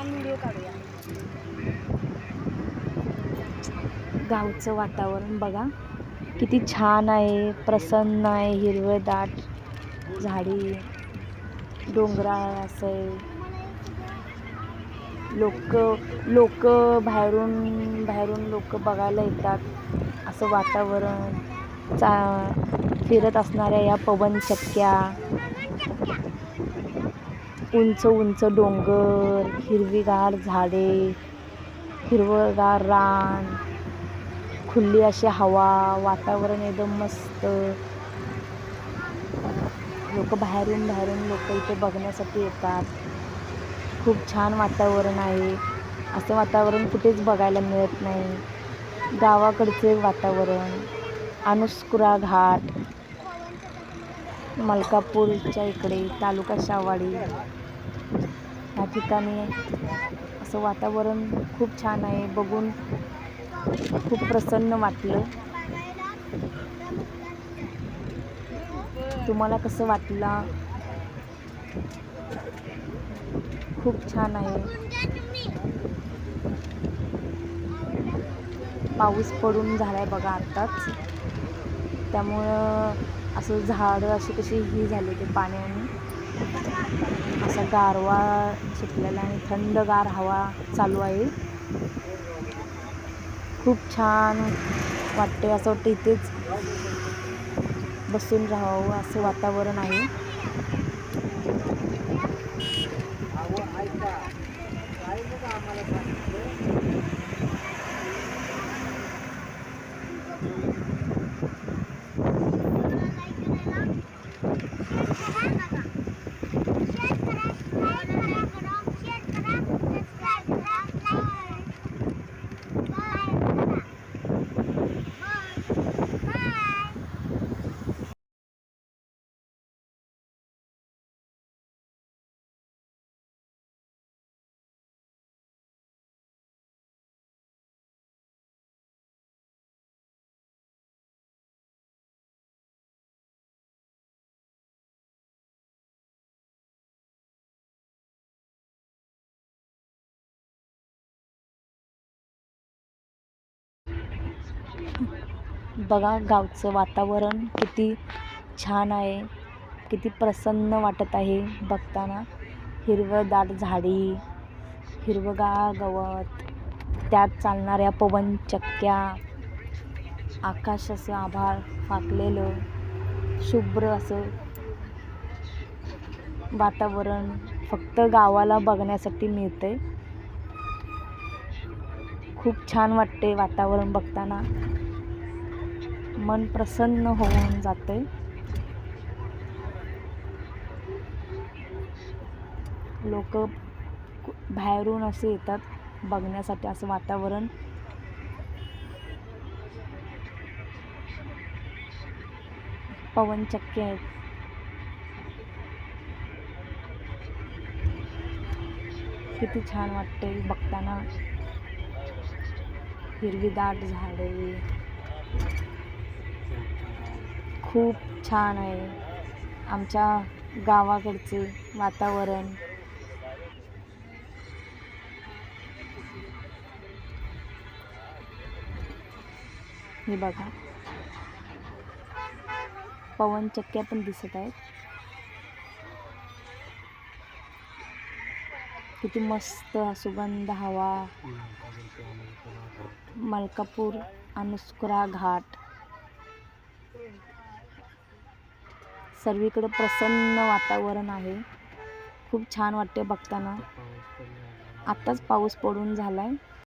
Video काढूया. गावचं वातावरण बघा किती छान आहे, प्रसन्न आहे, हिरवं दाट झाडी, डोंगराळ असं लोक लोक बाहेरून लोक बघायला येतात. असं वातावरण फिरत असणाऱ्या या पवनचक्क्या, उंच उंच डोंगर, हिरवीगार झाडे, हिरवगार रान, खुली अशी हवा, वातावरण एकदम मस्त. लोक बाहेरून लोक इथे बघण्यासाठी येतात. खूप छान वातावरण आहे. असं वातावरण कुठेच बघायला मिळत नाही. गावाकडचे वातावरण, अनुस्कुरा घाट, मलकापूरच्या इकडे तालुका शाहवाडी या ठिकाणी असं वातावरण खूप छान आहे. बघून खूप प्रसन्न वाटलं. तुम्हाला कसं वाटलं? खूप छान आहे. पाऊस पडून झालाय बघा आत्ताच, त्यामुळं असं झाडं अशी कशी ही झाली ते पाण्याने, असा गारवा सुटलेला आणि थंडगार हवा चालू आहे. खूप छान वाटते. असं वाटतं इथेच बसून राहावं असं वातावरण आहे. बघा गावचं वातावरण किती छान आहे, किती प्रसन्न वाटत आहे बघताना. हिरवं दाट झाडी, हिरवगार गवत, त्यात चालणाऱ्या पवनचक्क्या, आकाश असं आभाळ फाकलेलं, शुभ्र असं वातावरण फक्त गावाला बघण्यासाठी मिळतंय. खूप छान वाटते वातावरण बघताना, मन प्रसन्न होऊन जाते. लोक बाहेरून असे येतात बघण्यासाठी असं वातावरण. पवनचक्क्या आहेत, किती छान वाटते बघताना. हिरवीदाट झाडे, खूप छान आहे आमच्या गावाकडचे वातावरण. हे बघा पवनचक्क्या पण दिसत आहेत. किती मस्त सुगंध हवा. मलकापूर अनुस्कुरा घाट, सर्वीकडे प्रसन्न वातावरण आहे. खूप छान वाटते बघताना. आत्ताच पाऊस पडून झालाय.